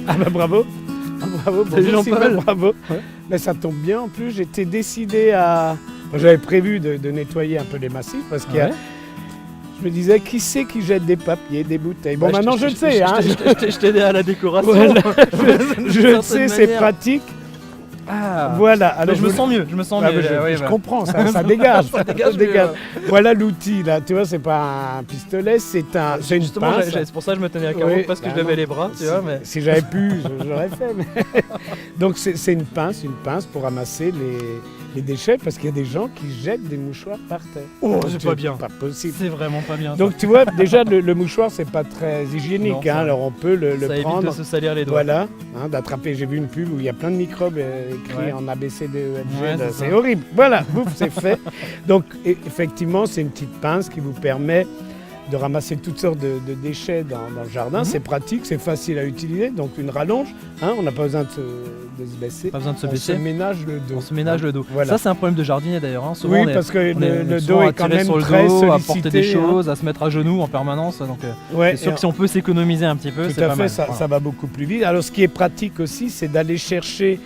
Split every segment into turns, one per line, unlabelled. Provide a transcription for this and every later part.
Ah bah bravo. Ah, bravo,
Salut
bonjour Sylvain,
Jean-Paul.
bravo.
Ouais.
Mais ça tombe bien en plus, j'étais décidé à... J'avais prévu de nettoyer un peu les massifs parce qu'il y a...
Ouais.
Je me disais, qui c'est qui jette des papiers, des bouteilles? Bon,
Ouais,
maintenant je le sais, hein.
Je t'ai aidé à la décoration.
Voilà.
D'une
Je le
certaine
sais, c'est
manière.
pratique.
Ah.
Voilà.
Alors,
Alors
je me sens mieux, je me sens
Ah,
mieux.
mais je
ouais,
je
bah.
comprends, ça dégage.
Ça dégage mieux, ouais.
Voilà l'outil là, tu vois, c'est pas un pistolet, c'est une
Justement,
pince.
c'est pour ça que je me tenais à carreau
Oui,
parce que
bah
je levais
non.
les bras, tu vois. Mais...
Si j'avais pu, j'aurais fait. Mais... Donc c'est une pince pour ramasser les déchets parce qu'il y a des gens qui jettent des mouchoirs par terre.
Oh, c'est pas bien.
Pas possible.
C'est vraiment pas bien.
Donc tu vois, déjà le mouchoir c'est pas très hygiénique,
Non,
hein,
ça-
alors on peut le
ça évite
prendre.
de se salir les doigts.
Voilà, hein, d'attraper. J'ai vu une pub où il y a plein de microbes écrits
Ouais.
en ABCD,
Ouais, c'est
c'est
ça.
horrible. Voilà, bouf, c'est fait. Donc effectivement, c'est une petite pince qui vous permet de ramasser toutes sortes de déchets dans le jardin.
Mhm.
C'est pratique, c'est facile à utiliser. Donc une rallonge, hein, on n'a pas besoin de se baisser.
Pas besoin de se
On
baisser.
se ménage le dos.
On se ménage le dos.
Voilà.
Ça, c'est un problème de jardinier d'ailleurs. Hein. Souvent,
Oui,
on est-
parce que
on est
le
souvent
dos est quand
attiré
même
sur le
très
dos,
sollicité.
à porter des
hein.
choses, à se mettre à genoux en permanence. Donc,
Ouais,
c'est sûr
et
que si on peut s'économiser un petit peu,
Tout
c'est
à
pas
fait,
mal.
ça,
Voilà.
ça va beaucoup plus vite. Alors ce qui est pratique aussi, c'est d'aller chercher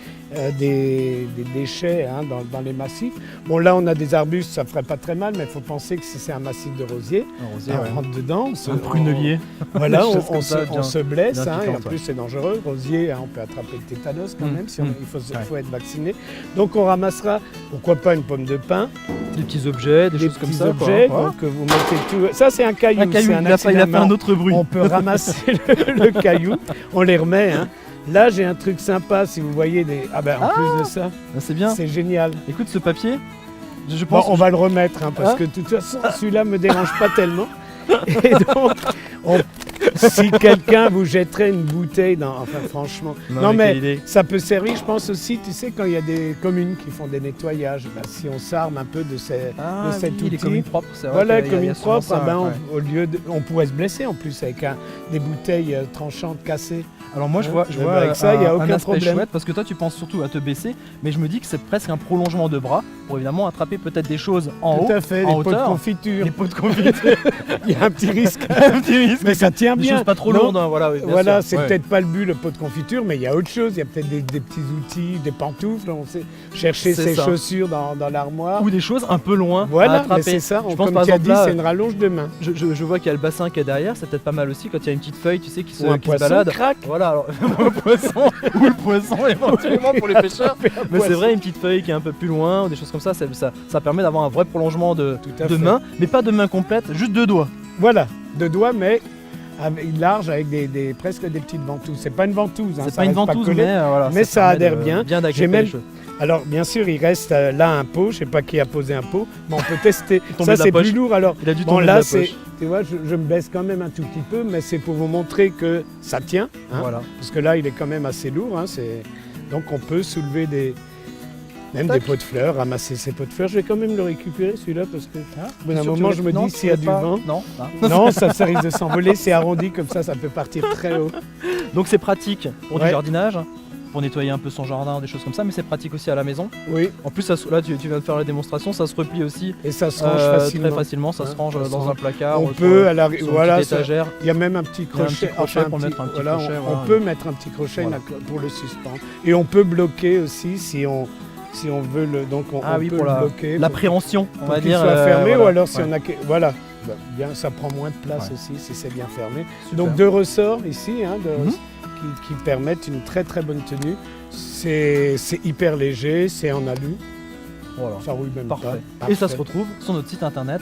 des déchets hein, dans les massifs. Bon là on a des arbustes, ça ferait pas très mal, mais il faut penser que si c'est un massif de rosier,
Un rosier,
on
ouais.
rentre dedans,
Un prunelier.
voilà,
Des
on,
choses
on
comme
se,
ça,
on
bien-
se blesse
bien
hein, et en
piquantes,
plus c'est dangereux. Rosier, hein, on peut attraper le tétanos quand même, si
Mm.
il faut
Ouais.
être vacciné. Donc on ramassera, pourquoi pas une pomme de pin,
Des petits objets, des
des
choses comme
petits
ça. quoi.
objets,
Voilà.
donc vous mettez tout. Ça c'est un caillou,
Un caillou,
c'est un
il a fait
accident.
un autre bruit.
On peut ramasser le caillou, on les remet. Hein. Là, j'ai un truc sympa, si vous voyez des... Ah ben, en plus de ça,
Ah, c'est bien.
c'est génial.
Écoute, ce papier, je
Bon,
pense.
on va le remettre, hein, parce
Ah.
que de toute façon, celui-là me dérange pas tellement. Et donc, si quelqu'un vous jetterait une bouteille dans... Enfin, franchement... Non, mais
quelle idée.
ça peut servir, je pense aussi, tu sais, quand il y a des communes qui font des nettoyages, ben, si on s'arme un peu de cet
Oui,
outil...
les communes propres, c'est vrai.
Voilà,
qu'il y a-
comme
il y a
une
souvent
propre,
ça,
ah ben,
ouais.
au lieu de, on pourrait se blesser en plus avec des bouteilles tranchantes cassées.
Alors moi je
Ouais.
vois,
Eh ben, avec ça, il y a aucun
un aspect
problème.
chouette parce que toi tu penses surtout à te baisser, mais je me dis que c'est presque un prolongement de bras pour évidemment attraper peut-être des choses en
Tout
haut,
à fait,
en
des pots de
hauteur.
confiture.
des pots de confiture,
Il y a un petit risque.
un petit risque,
Mais ça tient
des
bien.
choses pas trop
Non,
lourdes, hein, voilà. Oui, bien
Voilà,
sûr,
c'est
ouais.
peut-être pas le but, le pot de confiture, mais il y a autre chose. Il y a peut-être des petits outils, des pantoufles. On sait chercher
C'est
ses
ça.
chaussures dans l'armoire.
Ou des choses un peu loin à
Voilà, mais
attraper.
c'est ça.
Je pense
Comme
par
tu as
exemple
dit,
là,
c'est une rallonge de main.
je vois qu'il y a le bassin qui est derrière, c'est peut-être pas mal aussi quand il y a une petite feuille, tu sais, qui se,
Ou un
qui se
poisson
balade.
craque.
Voilà, alors le poisson ou le poisson éventuellement pour les pêcheurs. Mais c'est
Poisson.
vrai, une petite feuille qui est un peu plus loin ou des choses comme ça, ça permet d'avoir un vrai prolongement de
Tout à fait.
main, mais pas de main complète, juste deux doigts.
Voilà, de doigts, mais large avec presque des petites ventouses. C'est pas une ventouse, hein,
C'est
ça
pas une
reste
ventouse,
collé.
mais voilà.
Mais ça
permet
adhère bien.
Bien
J'ai
d'agripper
même-
les choses.
Alors, bien sûr, il reste là un pot. Je sais pas qui a posé un pot, mais on peut tester.
tombé
Ça,
de la
c'est
poche.
plus lourd. Alors,
Il a dû
bon,
tomber de
là,
la
c'est.
poche.
Tu vois, je me baisse quand même un tout petit peu, mais c'est pour vous montrer que ça tient. Hein,
Voilà.
Parce que là, il est quand même assez lourd. Hein, donc, on peut soulever même
Tac.
des pots de fleurs, ramasser ces pots de fleurs. Je vais quand même le récupérer, celui-là, parce que au bout d'un
Sûr que
moment,
tu
je
veux-
me
non,
dis
tu
s'il y a
veux
du
pas-
vent.
Non.
Non, ça risque de s'envoler. C'est arrondi comme ça peut partir très haut.
Donc c'est pratique pour
Ouais.
du jardinage, pour nettoyer un peu son jardin, des choses comme ça, mais c'est pratique aussi à la maison.
Oui,
En plus, là tu viens de faire la démonstration, ça se replie aussi
et ça se range
très facilement, ça
Hein,
se range
ça se
dans
range.
un placard.
On
ou
peut,
sur,
à la,
sur
voilà,
une petite
ça-
étagère.
il y a même un petit
Il y a un
crochet,
petit crochet
enfin,
pour mettre un petit
voilà,
crochet,
on
voilà.
peut mettre un petit crochet
Voilà.
pour le suspendre. Et on peut bloquer aussi si on veut le, donc on
Oui,
peut
pour
le bloquer.
l'appréhension, on
pour
va
qu'il
dire.
soit fermé
voilà.
ou alors si
Ouais.
on a, voilà, bah, bien, ça prend moins de place
Ouais.
aussi si c'est bien fermé.
Super.
Donc deux ressorts ici, hein,
Mhm.
qui permettent une très très bonne tenue. C'est hyper léger, c'est en alu,
Voilà.
ça rouille même
Parfait.
pas.
Et ça se
Parfait.
retrouve sur notre site internet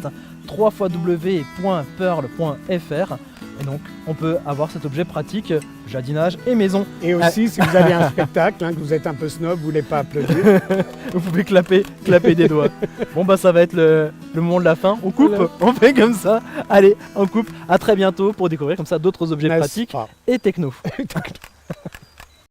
www.pearl.fr. Et donc, on peut avoir cet objet pratique, jardinage et maison.
Et aussi, si vous avez un spectacle, hein, que vous êtes un peu snob, vous voulez pas applaudir,
Vous pouvez clapper des doigts. Bon, bah, ça va être le moment de la fin. On coupe,
Voilà.
on fait comme ça. Allez, on coupe. À très bientôt pour découvrir comme ça d'autres objets
n'est-ce
pratiques
pas
et techno.